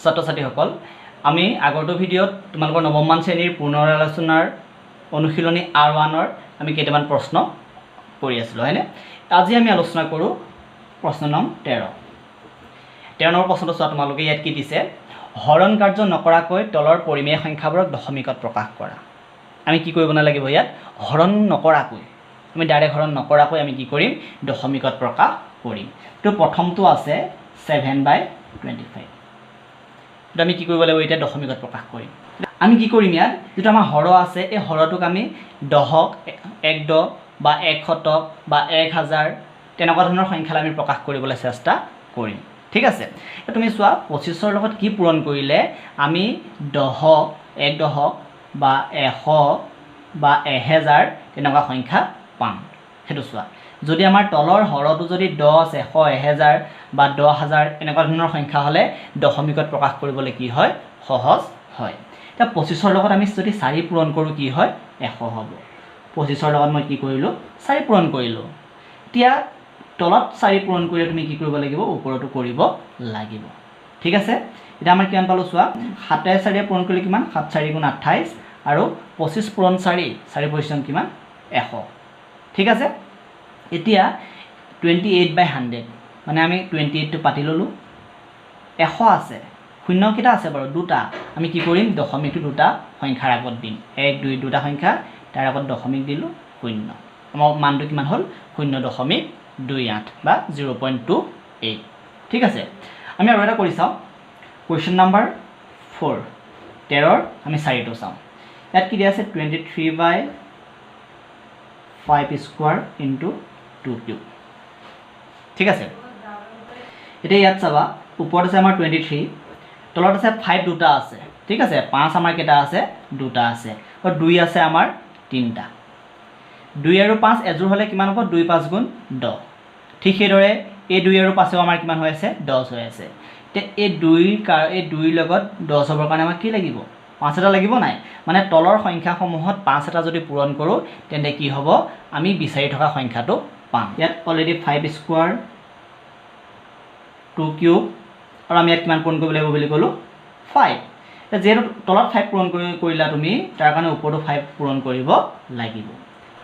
ছাত্ৰ ছাত্ৰীসকল আমি আগৰটো ভিডিঅ'ত তোমালোকৰ নৱমমান শ্ৰেণীৰ পুনৰ আলোচনাৰ অনুশীলনী R1ৰ আমি কেইটামান প্ৰশ্ন কৰি আছিলোঁ হয়নে আজি আমি আলোচনা কৰোঁ প্ৰশ্ন নং 13 নম্বৰ প্ৰশ্নটো চোৱা তোমালোকে ইয়াত কি দিছে হৰণ কাৰ্য নকৰাকৈ তলৰ পৰিমেয় সংখ্যাবোৰক দশমিকত প্ৰকাশ কৰা আমি কি কৰিব নালাগিব ইয়াত হৰণ নকৰাকৈ আমি ডাইৰেক্ট হৰণ নকৰাকৈ আমি কি কৰিম দশমিকত প্ৰকাশ কৰিম তো প্ৰথমটো আছে 7/25 তো আমি কি কৰিব লাগিব এটা দশমিকত প্ৰকাশ কৰিম আমি কি কৰিম ইয়াত যেটো আমাৰ হৰ আছে এই হৰটোক আমি দহক 110 বা 100 বা 1000 তেনেকুৱা ধৰণৰ সংখ্যালৈ আমি প্ৰকাশ কৰিবলৈ চেষ্টা কৰিম ঠিক আছে তুমি চোৱা 25ৰ লগত কি পূৰণ কৰিলে আমি 10ক 110ক বা 100 বা 1000 তেনেকুৱা সংখ্যা পাম হেতু চোৱা যদি আমাৰ তলৰ হৰটো যদি 10 100 1000 বা 10000 এনেকুৱা ধৰণৰ সংখ্যা হলে দশমিকত প্ৰকাশ কৰিবলৈ কি হয় সহজ হয় তা 25ৰ লগত আমি যদি 4 পূৰণ কৰো কি হয় 100 হ'ব 25ৰ লগত মই কি কৰিলো 4 পূৰণ কৰিলো এতিয়া তলত 4 পূৰণ কৰিলে তুমি কি কৰিব লাগিব ওপৰটো কৰিব লাগিব ঠিক আছে এটা আমাৰ কিমান পালো চোৱা 7 4 পূৰণ কৰিলে কিমান 7 4 * 28 আৰু 25 পূৰণ 4 4 পজিশন কিমান 100 ঠিক আছে এতিয়া 28/100 মানে আমি 28 টো পাতি ললো 100 আছে শূন্য কিটা আছে বাৰু দুটা আমি কি কৰিম দশমিকটো দুটা সংখ্যাৰ আগত দিম 1 2 দুটা সংখ্যা তাৰ আগত দশমিক দিলো শূন্য আমাৰ মানটো কিমান হল 0.28 বা 0.28 ঠিক আছে আমি আৰু এটা কৰি চাও কোৱেশ্চন নম্বৰ 4 13 আমি 4 টো চাও ইয়াত কি দিয়া আছে 23/5 স্কয়াৰ * 2 কিউব ঠিক আছে এতিয়া ইয়াত চাবা ওপৰত আছে আমাৰ 23 তলত আছে 5 দুটা আছে ঠিক আছে 5 আমাৰ কেটা আছে দুটা আছে আৰু 2 আছে আমাৰ তিনটা 2 আৰু 5 এজোৰ হলে কিমান হ'ব 2 5 গুণ 10 ঠিক সেইদৰে এই 2 আৰু 5 আমাৰ কিমান হৈ আছে 10 হৈ আছে তে এই 2 লগত 10 হ'বৰ কাৰণে আমাক কি লাগিব 5 এটা লাগিব নাই মানে তলৰ সংখ্যাসমূহত 5 এটা যদি পূৰণ কৰো তেন্তে কি হ'ব আমি বিচাৰি থকা সংখ্যাটো পাম ইয়াত অলৰেডি 5 স্কয়াৰ 2 কিউব আৰু আমি ইয়াত কিমান পূৰণ কৰিব লাগিব বুলি কলো 5 যেটো তলত 5 পূৰণ কৰিলা তুমি তাৰ কাৰণে ওপৰটো 5 পূৰণ কৰিব লাগিব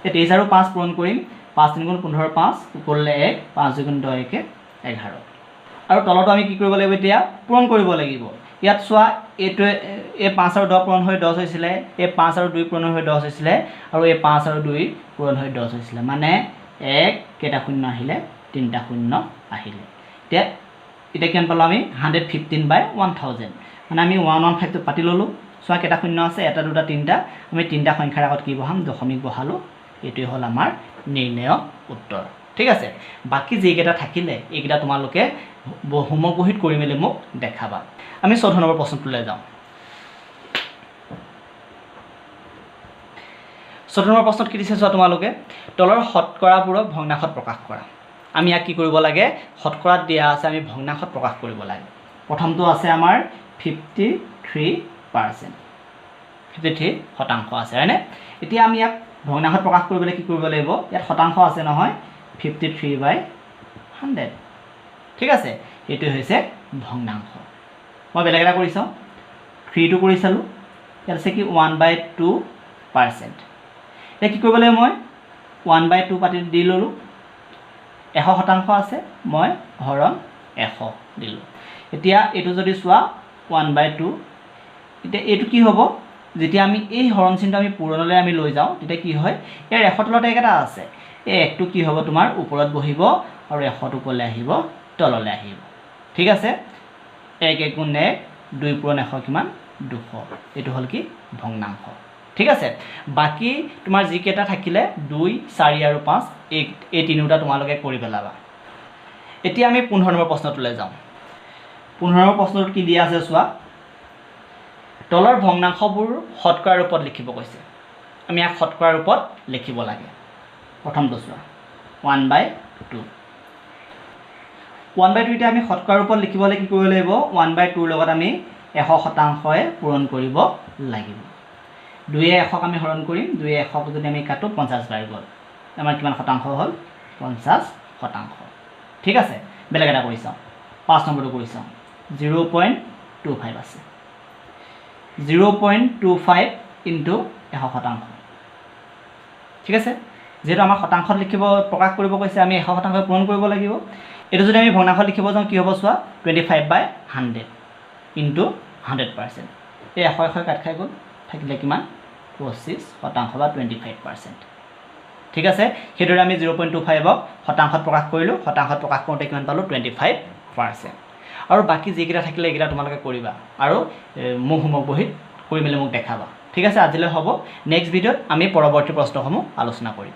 এ 23 আৰু 5 পূৰণ কৰিম 5 3 গুণ 15 5 ওপৰলে 1 5 2 গুণ 10 1 11 আৰু তলটো আমি কি কৰিব লাগিব এতিয়া পূৰণ কৰিব লাগিব ইয়াত চোৱা এটো এ 5 আৰু 10 পূৰণ হৈ 10 হৈছিলে এ 5 আৰু 2 পূৰণ হৈ 10 হৈছিলে আৰু এ 5 আৰু 2 পূৰণ হৈ 10 হৈছিলে মানে 1 কেটা শূন্য আহিলে 3টা শূন্য আহিলে এতিয়া কিমান পালো আমি 115/1000 মানে আমি 115 টো পাতি ললো চোৱা কেটা শূন্য আছে এটা দুটা তিনটা আমি তিনটা সংখ্যাৰ আগত কি বহাম দশমিক বহালো এটোই হল আমাৰ নিৰ্ণয় উত্তৰ ঠিক আছে বাকি যে কেটা থাকিলে এইকেটা তোমালোকে হোমৱৰ্ক বহিত কৰি মেলি মোক দেখাবা আমি 14 নম্বৰ প্ৰশ্নটোলৈ যাওঁ 14 নম্বৰ প্ৰশ্নত কি দিছে চোৱা তোমালোকে তলৰ শতকৰাবোৰক ভগ্নাংশত প্ৰকাশ কৰা আমি ইয়াক কি কৰিব লাগে শতকৰাত দিয়া আছে আমি ভগ্নাংশত প্ৰকাশ কৰিব লাগে প্ৰথমটো আছে আমাৰ 53% 53 শতাংশ আছে হয়নে এতিয়া আমি ইয়াক ভগ্নাংশত প্ৰকাশ কৰিবলৈ কি কৰিব লাগিব ইয়াত শতাংশ আছে নহয় 53/100 ঠিক আছে এটো হৈছে ভগ্নাংশ মই বেলেগ এটা কৰিছো 3 টো কৰি চালো ইয়াত আছে কি 1/2% এতিয়া কি কৰিব লাগিব মই 1/2 পাতি দি ললো 100 শতাংশ আছে মই হৰণ 100 দিলো এতিয়া এটো যদি চোৱা 1/2 এতিয়া এটো কি হ'ব যেতিয়া আমি এই হৰণ চিহ্নটো আমি পূৰণলৈ আমি লৈ যাওঁ তেতিয়া কি হয় ইয়াৰ 100 তলত একটা আছে এই একটো কি হ'ব তোমাৰ ওপৰত বহিব আৰু 100 টো কলে আহিব তললৈ আহিব ঠিক আছে 1 1 গুণ 1 2 পূৰণ 100 কিমান 200 এটো হল কি ভগ্নাংশ ঠিক আছে বাকি তোমাৰ যি কেটা থাকিলে 2 4 আৰু 5 এই তিনিটা তোমালোকে কৰি পেলাবা এতিয়া আমি 15 নম্বৰ প্ৰশ্নটোলৈ যাওঁ 15 নম্বৰ প্ৰশ্নটো কি দিয়া আছে চোৱা তলৰ ভগ্নাংশবোৰ শতকৰা ৰূপত লিখিব কৈছে আমি এক শতকৰা ৰূপত লিখিব লাগে প্ৰথমটো চোৱা 1/2 1/2 এটা আমি শতকৰা ৰূপত লিখিবলৈ কি কৰিব লাগিব 1/2 ৰ লগত আমি 100% পূৰণ কৰিব লাগিব 2 এ 100 আমি হৰণ কৰিম 2 এ 100 যদি আমি কাটো 50 বাৰ গল আমাৰ কিমান শতাংশ হল 50% ঠিক আছে বেলেগ এটা কৰি চাও 5 নম্বৰটো কৰি চাও 0.25 0.25 আছে 0.25 ইনটু 100%। ঠিক আছে, যেহেতু আমাৰ শতাংশত লিখিব প্ৰকাশ কৰিব কৈছে আমি 100% পূৰণ কৰিব লাগিব। এইটো যদি আমি ভগ্নাংশ লিখিব যাওঁ কি হ'ব চোৱা 25/100 ইনটু 100%। এই 100 কাট খাই গ'ল, থাকিলে কিমান 25% বা 25%। ঠিক আছে, সেইদৰে আমি 0.25ক শতাংশত প্ৰকাশ কৰিলোঁ, শতাংশত প্ৰকাশ কৰোঁতে কিমান পালোঁ 25%। আৰু বাকী যিকেইটা থাকিলে এইকেইটা তোমালোকে কৰিবা আৰু মোক হোমৱৰ্ক বহীত কৰি মেলি মোক দেখাবা। ঠিক আছে, আজিলৈ হ'ব। নেক্সট ভিডিঅ'ত আমি পৰৱৰ্তী প্ৰশ্নসমূহ আলোচনা কৰিম।